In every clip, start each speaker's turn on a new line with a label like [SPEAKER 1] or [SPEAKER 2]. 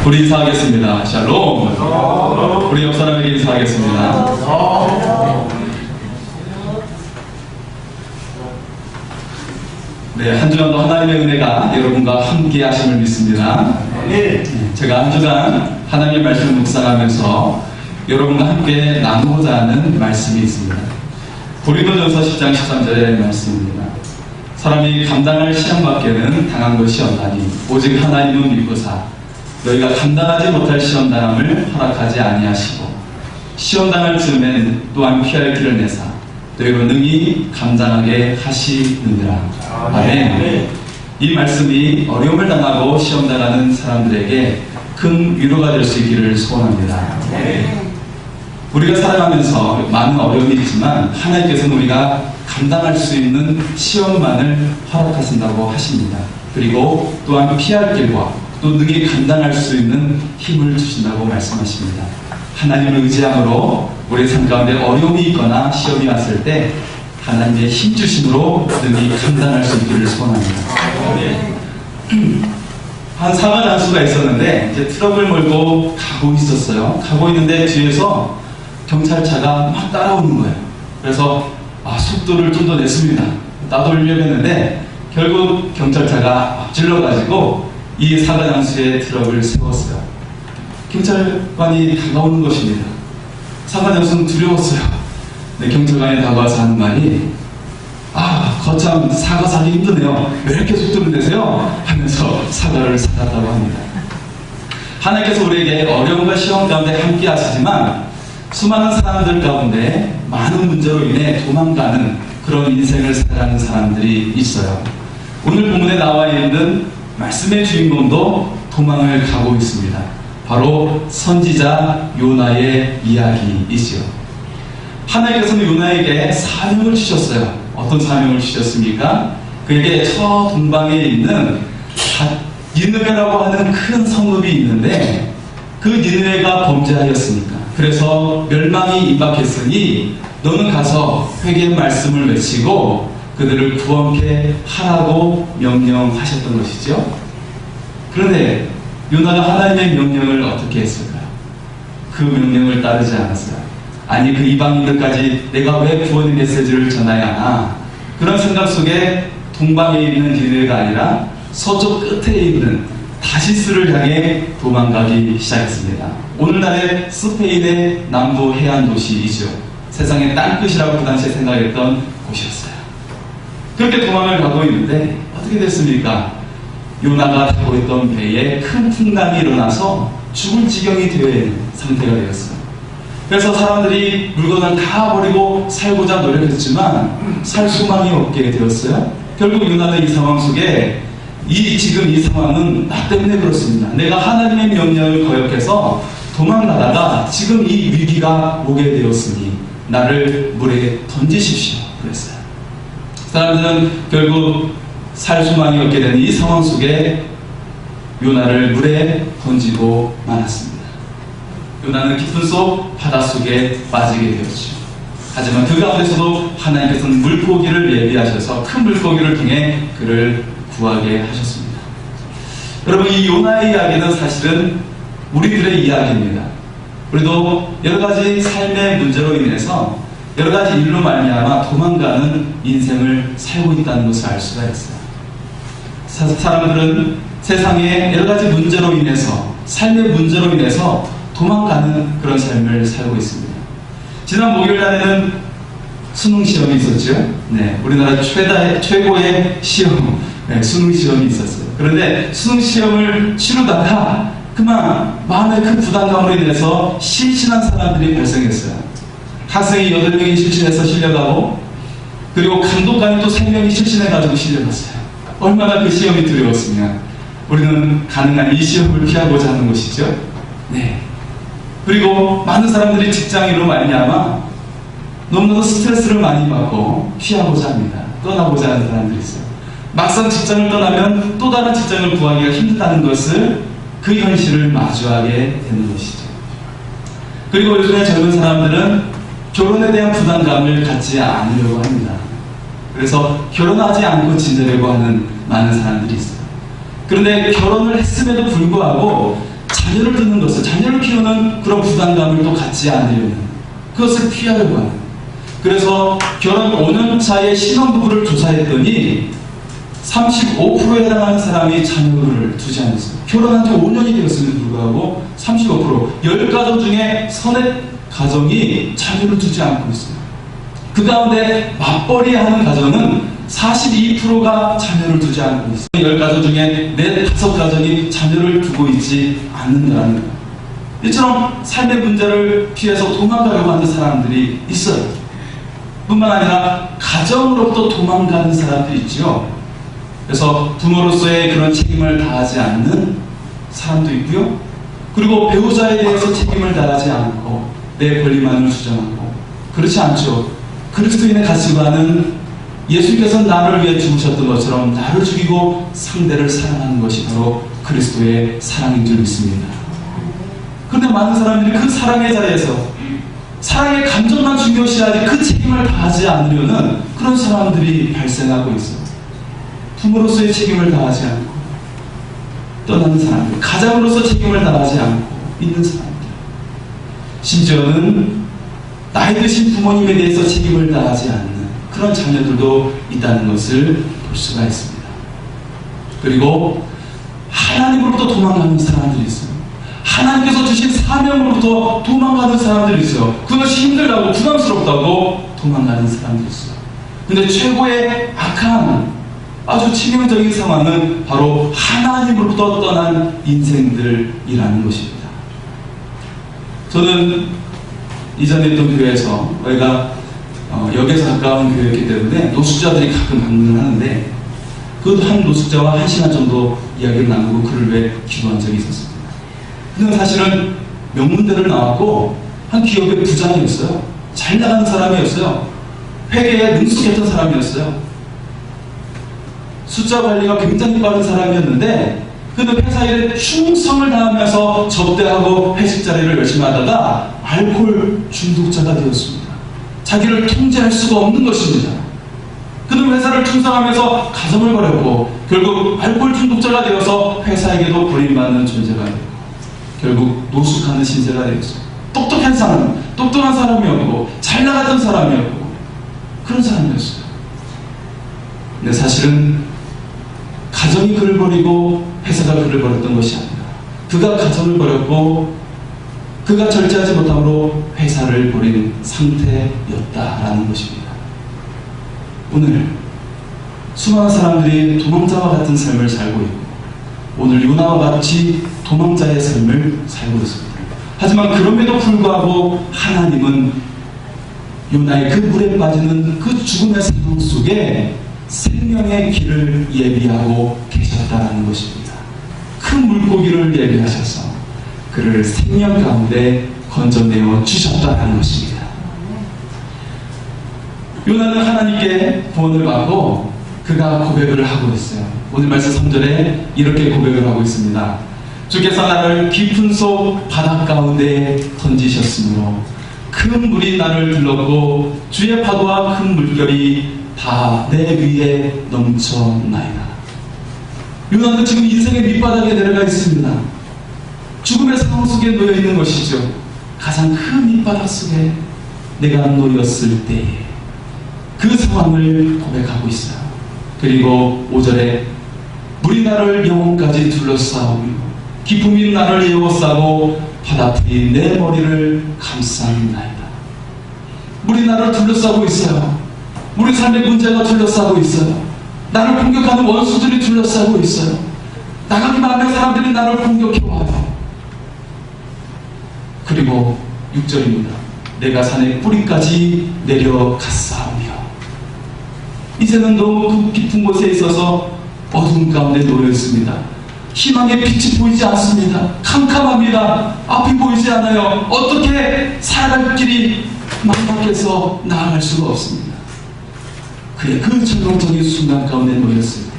[SPEAKER 1] 우리 인사하겠습니다. 샬롬. 우리 옆 사람에게 인사하겠습니다. 네, 한 주간도 하나님의 은혜가 여러분과 함께 하심을 믿습니다. 제가 한 주간 하나님의 말씀을 묵상하면서 여러분과 함께 나누고자 하는 말씀이 있습니다. 고린도전서 10장 13절의 말씀입니다. 사람이 감당할 시험밖에는 당한 것이 없나니 오직 하나님은 믿고사 너희가 감당하지 못할 시험당함을 허락하지 아니하시고 시험당할 즈음에는 또한 피할 길을 내사 너희로 능히 감당하게 하시느니라. 아멘. 이 말씀이 어려움을 당하고 시험당하는 사람들에게 큰 위로가 될 수 있기를 소원합니다. 우리가 살아가면서 많은 어려움이 있지만 하나님께서는 우리가 감당할 수 있는 시험만을 허락하신다고 하십니다. 그리고 또한 피할 길과 또 능히 감당할 수 있는 힘을 주신다고 말씀하십니다. 하나님을 의지함으로 우리 삶 가운데 어려움이 있거나 시험이 왔을 때 하나님의 힘 주심으로 능히 감당할 수 있기를 소원합니다. 한 사과 장수가 있었는데 이제 트럭을 몰고 가고 있었어요. 가고 있는데 뒤에서 경찰차가 막 따라오는 거예요. 그래서 속도를 좀 더 냈습니다. 따돌리려고 했는데 결국 경찰차가 앞질러가지고 이 사과 장수의 트럭을 세웠어요. 경찰관이 다가오는 것입니다. 사과 장수는 두려웠어요. 근데 경찰관이 다가와서 하는 말이 거참 사과 사기 힘드네요. 왜 이렇게 속도를 내세요? 하면서 사과를 사갔다고 합니다. 하나님께서 우리에게 어려움과 시험 가운데 함께 하시지만 수많은 사람들 가운데 많은 문제로 인해 도망가는 그런 인생을 살아가는 사람들이 있어요. 오늘 본문에 나와 있는 말씀의 주인공도 도망을 가고 있습니다. 바로 선지자 요나의 이야기이지요. 하나님께서는 요나에게 사명을 주셨어요. 어떤 사명을 주셨습니까? 그에게 저 동방에 있는 니느웨라고 하는 큰 성읍이 있는데 그 니느웨가 범죄하였으니까 그래서 멸망이 임박했으니 너는 가서 회개의 말씀을 외치고 그들을 구원케 하라고 명령하셨던 것이죠. 그런데 요나가 하나님의 명령을 어떻게 했을까요? 그 명령을 따르지 않았어요. 아니 그 이방인들까지 내가 왜 구원의 메시지를 전해야 하나? 그런 생각 속에 동방에 있는 니느웨가 아니라 서쪽 끝에 있는 다시스를 향해 도망가기 시작했습니다. 오늘날의 스페인의 남부 해안 도시이죠. 세상의 땅끝이라고 그 당시에 생각했던 곳이었어요. 그렇게 도망을 가고 있는데 어떻게 됐습니까? 요나가 타고 있던 배에 큰 풍랑이 일어나서 죽을 지경이 되어 있는 상태가 되었어요. 그래서 사람들이 물건을 다 버리고 살고자 노력했지만 살 수만이 없게 되었어요. 결국 요나는 이 상황 속에 지금 이 상황은 나 때문에 그렇습니다. 내가 하나님의 명령을 거역해서 도망가다가 지금 이 위기가 오게 되었으니 나를 물에 던지십시오. 그랬어요. 사람들은 결국 살 수만이 없게 된 이 상황 속에 요나를 물에 던지고 말았습니다. 요나는 깊은 속 바닷속에 빠지게 되었죠. 하지만 그 가운데서도 하나님께서는 물고기를 예비하셔서 큰 물고기를 통해 그를 구하게 하셨습니다. 여러분, 이 요나의 이야기는 사실은 우리들의 이야기입니다. 우리도 여러가지 삶의 문제로 인해서 여러가지 일로 말미암아 도망가는 인생을 살고 있다는 것을 알 수가 있어요. 사람들은 세상에 여러가지 문제로 인해서 삶의 문제로 인해서 도망가는 그런 삶을 살고 있습니다. 지난 목요일날에는 수능 시험이 있었죠. 우리나라 최고의 시험, 수능 시험이 있었어요. 그런데 수능 시험을 치르다가 그만 마음의 큰 부담감으로 인해서 실신한 사람들이 발생했어요. 학생이 8명이 실신해서 실려가고 그리고 감독관이 또 3명이 실신해가지고 실려갔어요. 얼마나 그 시험이 두려웠으면 우리는 가능한 이 시험을 피하고자 하는 것이죠. 그리고 많은 사람들이 직장인으로 말미암아 너무나도 스트레스를 많이 받고 피하고자 합니다. 떠나고자 하는 사람들이 있어요. 막상 직장을 떠나면 또 다른 직장을 구하기가 힘들다는 것을 그 현실을 마주하게 되는 것이죠. 그리고 요즘에 젊은 사람들은 결혼에 대한 부담감을 갖지 않으려고 합니다. 그래서 결혼하지 않고 지내려고 하는 많은 사람들이 있어요. 그런데 결혼을 했음에도 불구하고 자녀를 두는 것을, 자녀를 키우는 그런 부담감을 또 갖지 않으려는, 그것을 피하려고 하는. 그래서 결혼 5년 차의 신혼부부를 조사했더니 35%에 해당하는 사람이 자녀를 두지 않았어요. 결혼한 지 5년이 되었음에도 불구하고 35%, 10가정 중에 서너 가정이 자녀를 두지 않고 있어요. 그 가운데 맞벌이 하는 가정은 42%가 자녀를 두지 않고 있어요. 10가정 중에 4-5가정이 자녀를 두고 있지 않는다는 거예요. 이처럼 삶의 문제를 피해서 도망가려고 하는 사람들이 있어요. 뿐만 아니라 가정으로부터 도망가는 사람들이 있죠. 그래서 부모로서의 그런 책임을 다하지 않는 사람도 있고요. 그리고 배우자에 대해서 책임을 다하지 않고 내 권리만을 주장하고, 그렇지 않죠. 그리스도인의 가치관은 예수께서 나를 위해 죽으셨던 것처럼 나를 죽이고 상대를 사랑하는 것이 바로 그리스도의 사랑인 줄 믿습니다. 그런데 많은 사람들이 그 사랑의 자리에서 사랑의 감정만 중요시하지 그 책임을 다하지 않으려는 그런 사람들이 발생하고 있어요. 부모로서의 책임을 다하지 않고 떠나는 사람들, 가장으로서 책임을 다하지 않고 있는 사람들, 심지어는 나이 드신 부모님에 대해서 책임을 다하지 않는 그런 자녀들도 있다는 것을 볼 수가 있습니다. 그리고 하나님으로부터 도망가는 사람들이 있어요. 하나님께서 주신 사명으로부터 도망가는 사람들이 있어요. 그것이 힘들다고 부담스럽다고 도망가는 사람들이 있어요. 근데 최고의 악한 아주 치명적인 상황은 바로 하나님으로부터 떠난 인생들이라는 것입니다. 저는 이전에 있던 교회에서 저희가 역에서 가까운 교회였기 때문에 노숙자들이 가끔 방문을 하는데, 그 한 노숙자와 1시간 정도 이야기를 나누고 그를 위해 기도한 적이 있었습니다. 그는 사실은 명문대를 나왔고 한 기업의 부장이었어요. 잘 나가는 사람이었어요. 회계에 능숙했던 사람이었어요. 숫자 관리가 굉장히 빠른 사람이었는데, 그는 회사 일에 충성을 다하면서 접대하고 회식 자리를 열심히 하다가 알코올 중독자가 되었습니다. 자기를 통제할 수가 없는 것입니다. 그는 회사를 충성하면서 가정을 버렸고 결국 알코올 중독자가 되어서 회사에게도 버림받는 존재가 되고 결국 노숙하는 신세가 되었어요. 똑똑한 사람이었고 잘 나가던 사람이었고 그런 사람이었어요. 근데 사실은 가정이 그를 버리고 회사가 그를 버렸던 것이 아니라 그가 가정을 버렸고 그가 절제하지 못함으로 회사를 버린 상태였다라는 것입니다. 오늘 수많은 사람들이 도망자와 같은 삶을 살고 있고 오늘 요나와 같이 도망자의 삶을 살고 있습니다. 하지만 그럼에도 불구하고 하나님은 요나의 그 물에 빠지는 그 죽음의 상황 속에 생명의 길을 예비하고 계셨다는 것입니다. 큰 물고기를 예비하셔서 그를 생명 가운데 건져내어 주셨다는 것입니다. 요나는 하나님께 구원을 받고 그가 고백을 하고 있어요. 오늘 말씀 3절에 이렇게 고백을 하고 있습니다. 주께서 나를 깊은 속 바닷 가운데 던지셨으므로 큰 물이 나를 들렀고 주의 파도와 큰 물결이 다 내 위에 넘쳐나이다. 요나는 지금 인생의 밑바닥에 내려가 있습니다. 죽음의 상황 속에 놓여 있는 것이죠. 가장 큰 밑바닥 속에 내가 놓였을 때에 그 상황을 고백하고 있어요. 그리고 5절에 물이 나를 영혼까지 둘러싸우며 기품이 나를 에워싸고 바닷물이 내 머리를 감싸나이다. 물이 나를 둘러싸고 있어요. 우리 삶의 문제가 둘러싸고 있어요. 나를 공격하는 원수들이 둘러싸고 있어요. 나가기만 하면 사람들이 나를 공격해와요. 그리고 6절입니다. 내가 산의 뿌리까지 내려갔사오며 이제는 너무 그 깊은 곳에 있어서 어둠 가운데 놓여 있습니다. 희망의 빛이 보이지 않습니다. 캄캄합니다. 앞이 보이지 않아요. 어떻게 살아갈 길이 막막해서 나아갈 수가 없습니다. 그의 그 절망적인 순간 가운데 놓였을 때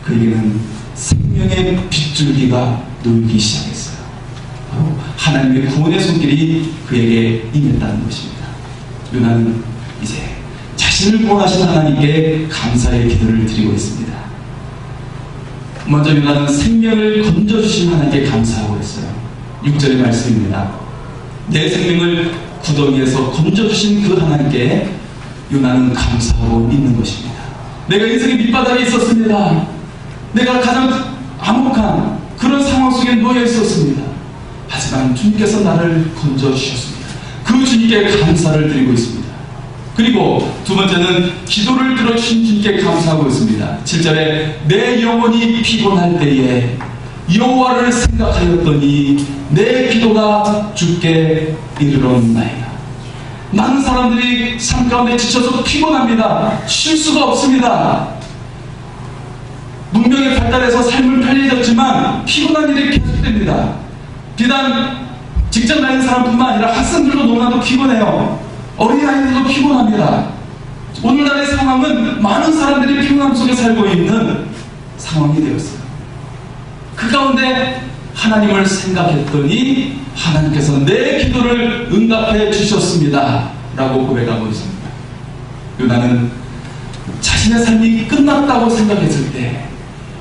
[SPEAKER 1] 그에게는 생명의 빗줄기가 놓이기 시작했어요. 바로 하나님의 구원의 손길이 그에게 임했다는 것입니다. 요나는 이제 자신을 구원하신 하나님께 감사의 기도를 드리고 있습니다. 먼저 요나는 생명을 건져주신 하나님께 감사하고 있어요. 6절의 말씀입니다. 내 생명을 구덩이에서 건져주신 그 하나님께 요나는 감사하고 믿는 것입니다. 내가 인생의 밑바닥에 있었습니다. 내가 가장 암흑한 그런 상황 속에 놓여 있었습니다. 하지만 주님께서 나를 건져주셨습니다. 그 주님께 감사를 드리고 있습니다. 그리고 두 번째는 기도를 들어주신 주님께 감사하고 있습니다. 7절에 내 영혼이 피곤할 때에 여호와를 생각하였더니 내 기도가 주께 이르렀나이다. 많은 사람들이 삶 가운데 지쳐서 피곤합니다. 쉴 수가 없습니다. 문명이 발달해서 삶을 편리해졌지만 피곤한 일이 계속됩니다. 비단 직장 다니는 사람뿐만 아니라 학생들도 너무나도 피곤해요. 어린아이들도 피곤합니다. 오늘날의 상황은 많은 사람들이 피곤함 속에 살고 있는 상황이 되었어요. 그 가운데 하나님을 생각했더니 하나님께서 내 기도를 응답해 주셨습니다 라고 고백하고 있습니다. 요나는 자신의 삶이 끝났다고 생각했을 때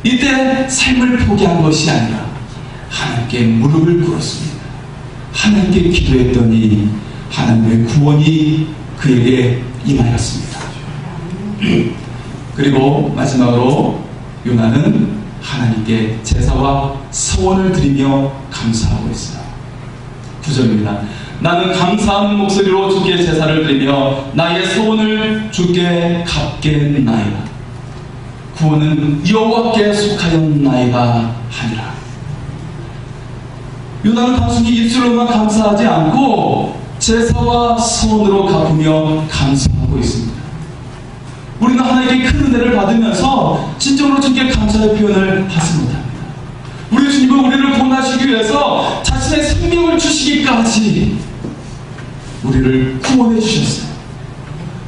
[SPEAKER 1] 이때 삶을 포기한 것이 아니라 하나님께 무릎을 꿇었습니다. 하나님께 기도했더니 하나님의 구원이 그에게 임하였습니다. 그리고 마지막으로 요나는 하나님께 제사와 서원을 드리며 감사하고 있어요. 9절입니다. 나는 감사하는 목소리로 주께 제사를 드리며 나의 서원을 주께 갚겠나이다. 구원은 여호와께 속하였나이다 하니라. 요나는 단순히 입술로만 감사하지 않고 제사와 서원으로 갚으며 감사하고 있습니다. 우리는 하나님께 큰 은혜를 받으면서 진정으로 주님께 감사의 표현을 하지 못합니다. 우리 주님은 우리를 구원하시기 위해서 자신의 생명을 주시기까지 우리를 구원해 주셨어요.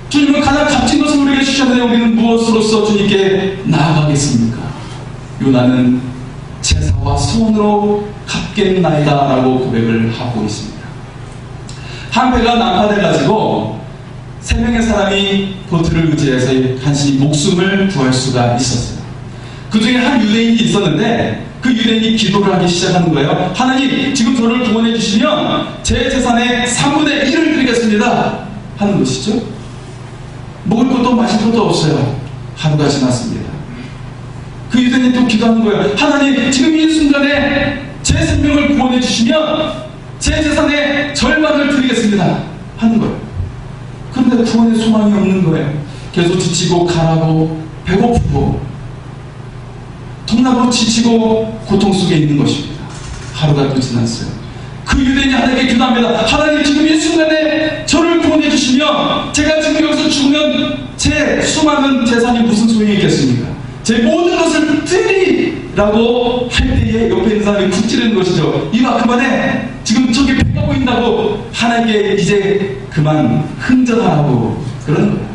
[SPEAKER 1] 주님은 가장 값진 것을 우리에게 주셨는데 우리는 무엇으로서 주님께 나아가겠습니까? 요나는 제사와 서원으로 갚겠나이다 라고 고백을 하고 있습니다. 한 배가 난파돼가지고 3명의 사람이 보트를 의지해서 간신히 목숨을 구할 수가 있었어요. 그 중에 한 유대인이 있었는데 그 유대인이 기도를 하기 시작하는 거예요. 하나님, 지금 저를 구원해 주시면 제 재산의 3분의 1을 드리겠습니다 하는 것이죠. 먹을 것도 마실 것도 없어요. 하루가 지났습니다. 그 유대인이 또 기도하는 거예요. 하나님, 지금 이 순간에 제 생명을 구원해 주시면 제 재산의 절반을 드리겠습니다 하는 거예요. 그런데 구원의 소망이 없는 거예요. 계속 지치고 가라고 배고프고 동락으로 지치고 고통 속에 있는 것입니다. 하루가 또 지났어요. 그 유대인이 하나님께 기도합니다. 하나님, 지금 이 순간에 저를 구원해 주시면 제가 지금 여기서 죽으면 제 수많은 재산이 무슨 소용이 있겠습니까? 제 모든 것을 드리라고 할 때에 옆에 있는 사람이 쿡 찌르는 것이죠. 이봐, 그만해. 지금 저기 배가 보인다고 하나님께 이제 그만 흥정하라고 그러는 거예요.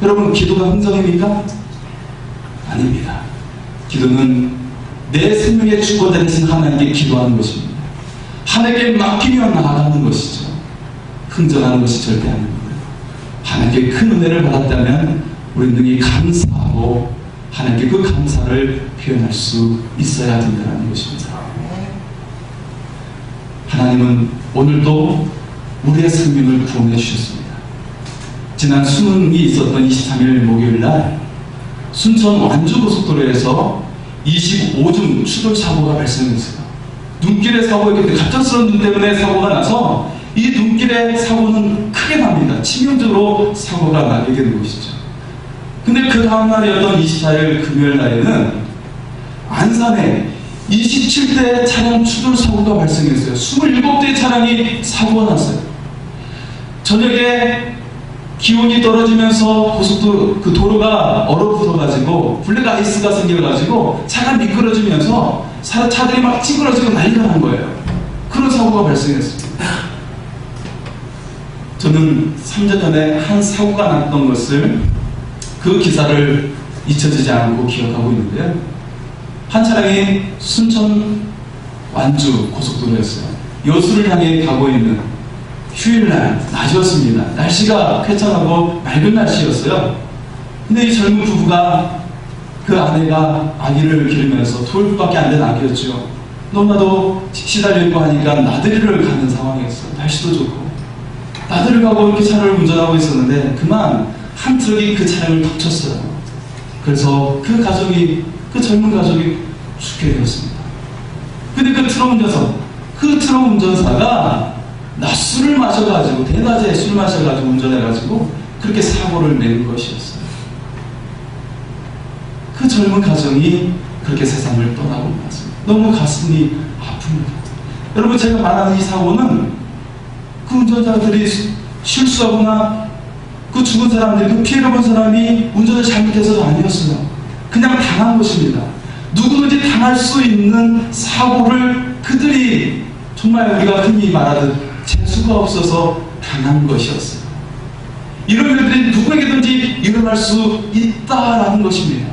[SPEAKER 1] 여러분, 기도가 흥정입니까? 아닙니다. 기도는 내 생명의 주권자 되신 하나님께 기도하는 것입니다. 하나님께 맡기며 나아가는 것이죠. 흥정하는 것이 절대 아닙니다. 하나님께 큰 은혜를 받았다면 우리는 능히 감사하고 하나님께 그 감사를 표현할 수 있어야 된다는 것입니다. 하나님은 오늘도 우리의 생명을 구원해 주셨습니다. 지난 수능이 있었던 23일 목요일날 순천 완주고속도로에서 25중 추돌 사고가 발생했어요. 눈길의 사고였기 때문에 갑작스러운 눈 때문에 사고가 나서 이 눈길의 사고는 크게 납니다. 치명적으로 사고가 나게 되는 것이죠. 근데 그 다음날이었던 24일 금요일 날에는 안산에 27대 차량 추돌 사고가 발생했어요. 27대의 차량이 사고가 났어요. 저녁에 기온이 떨어지면서 고속도로 그 도로가 얼어붙어가지고 블랙 아이스가 생겨가지고 차가 미끄러지면서 차들이 막 찌그러지고 난리가 난 거예요. 그런 사고가 발생했습니다. 저는 3년 전에 한 사고가 났던 것을 그 기사를 잊혀지지 않고 기억하고 있는데요. 한 차량이 순천 완주 고속도로였어요. 여수를 향해 가고 있는 휴일날 낮이었습니다. 날씨가 쾌청하고 맑은 날씨였어요. 근데 이 젊은 부부가 그 아내가 아기를 기르면서 돌밖에 안 된 아기였죠. 너무나도 시달려 있고 하니까 나들이를 가는 상황이었어요. 날씨도 좋고 나들이를 가고 이렇게 차를 운전하고 있었는데 그만 한 트럭이 그 차량을 덮쳤어요. 그래서 그 젊은 가족이 죽게 되었습니다. 근데 그 트럭 운전사가 낮술을 마셔가지고, 대낮에 술 마셔가지고 운전해가지고 그렇게 사고를 낸 것이었어요. 그 젊은 가정이 그렇게 세상을 떠나고 났습니다. 너무 가슴이 아픕니다. 여러분, 제가 말하는 이 사고는 그 운전자들이 실수하거나 그 죽은 사람들이, 그 피해를 본 사람이 운전을 잘못해서도 아니었어요. 그냥 당한 것입니다. 누구든지 당할 수 있는 사고를 그들이 정말 우리가 흔히 말하듯 재수가 없어서 당한 것이었어요. 이런 일들이 누구에게든지 일어날 수 있다라는 것입니다.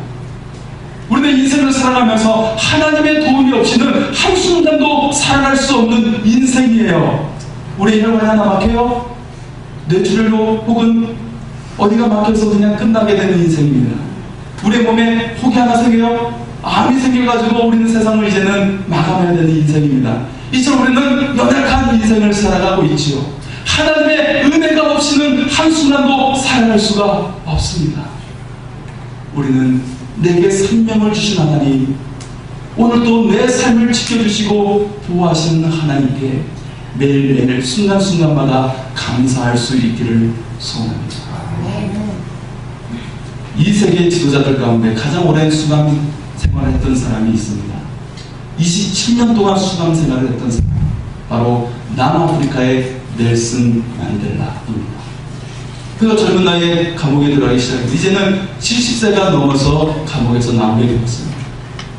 [SPEAKER 1] 우리는 인생을 살아가면서 하나님의 도움이 없이는 한순간도 살아갈 수 없는 인생이에요. 우리 혈관이 하나 막혀요? 뇌출혈로 혹은 어디가 막혀서 그냥 끝나게 되는 인생입니다. 우리 몸에 혹이 하나 생겨요? 암이 생겨가지고 우리는 세상을 이제는 마감해야 되는 인생입니다. 이처럼 우리는 연약한 인생을 살아가고 있지요. 하나님의 은혜가 없이는 한순간도 살아갈 수가 없습니다. 우리는 내게 생명을 주신 하나님, 오늘도 내 삶을 지켜주시고 보호하시는 하나님께 매일매일 순간순간마다 감사할 수 있기를 소원합니다. 이 세계 지도자들 가운데 가장 오랜 수감 생활을 했던 사람이 있습니다. 27년 동안 수감 생활을 했던 사람, 바로 남아프리카의 넬슨 만델라입니다. 그가 젊은 나이에 감옥에 들어가기 시작했고 이제는 70세가 넘어서 감옥에서 나오게 되었어요.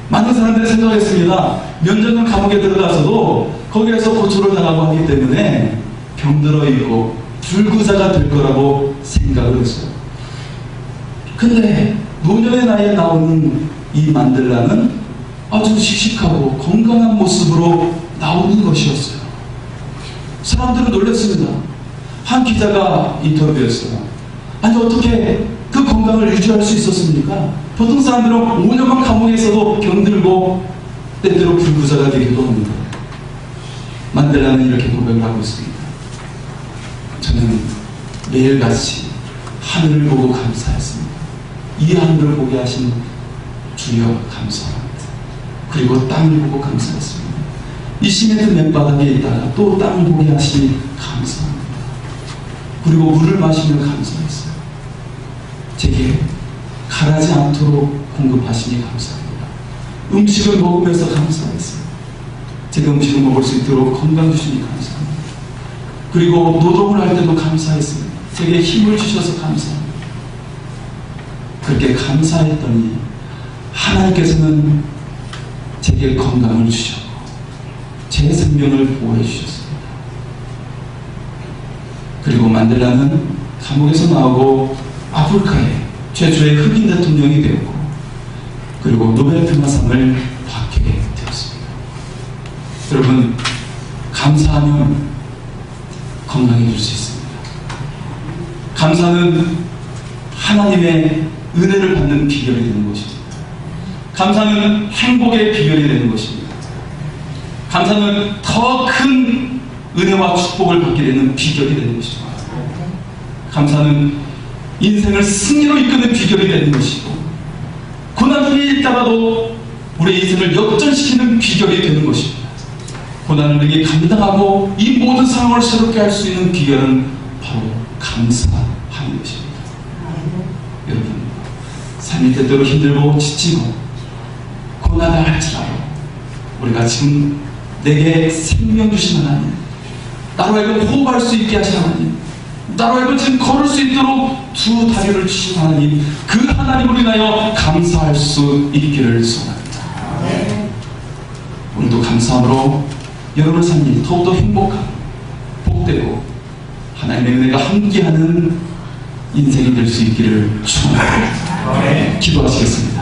[SPEAKER 1] 많은 사람들이 생각했습니다. 몇 년은 감옥에 들어가서도 거기에서 고초를 당하고 하기 때문에 병들어 있고 불구자가 될 거라고 생각을 했어요. 근데 노년의 나이에 나오는 이 만델라는 아주 씩씩하고 건강한 모습으로 나오는 것이었어요. 사람들은 놀랐습니다. 한 기자가 인터뷰했어요. 아니, 어떻게 그 건강을 유지할 수 있었습니까? 보통 사람들은 5년만 감옥에 있어도 병들고 때때로 불구자가 되기도 합니다. 만델라는 이렇게 고백을 하고 있습니다. 저는 매일같이 하늘을 보고 감사했습니다. 이 하늘을 보게 하신 주여 감사합니다. 그리고 땅을 보고 감사했습니다. 이 시멘트 맨바닥에 있다가 또 땅을 보게 하시니 감사합니다. 그리고 물을 마시며 감사했어요. 제게 가라지 않도록 공급하시니 감사합니다. 음식을 먹으면서 감사했어요. 제가 음식을 먹을 수 있도록 건강 주시니 감사합니다. 그리고 노동을 할 때도 감사했습니다. 제게 힘을 주셔서 감사합니다. 그렇게 감사했더니 하나님께서는 제게 건강을 주셨고 제 생명을 보호해 주셨습니다. 그리고 만델라는 감옥에서 나오고 아프리카의 최초의 흑인 대통령이 되었고 그리고 노벨 평화상을 받게 되었습니다. 여러분, 감사하면 건강해질 수 있습니다. 감사는 하나님의 은혜를 받는 비결이 되는 것입니다. 감사는 행복의 비결이 되는 것입니다. 감사는 더 큰 은혜와 축복을 받게 되는 비결이 되는 것입니다. 감사는 인생을 승리로 이끄는 비결이 되는 것이고 고난이 있다가도 우리의 인생을 역전시키는 비결이 되는 것입니다. 고난을 능히 감당하고 이 모든 상황을 새롭게 할 수 있는 비결은 바로 감사하는 것입니다. 여러분, 삶이 때때로 힘들고 지치고 고난을 할지라도 우리가 지금 내게 생명 주신 하나님, 나로 하여금 호흡할 수 있게 하신 하나님, 나로 하여금 지금 걸을 수 있도록 두 다리를 주신 하나님, 그 하나님을 인하여 감사할 수 있기를 소원합니다. 오늘도 감사함으로 여러분의 삶이 더욱더 행복하고 복되고 하나님의 은혜가 함께하는 인생이 될 수 있기를 축원합니다. 기도하시겠습니다.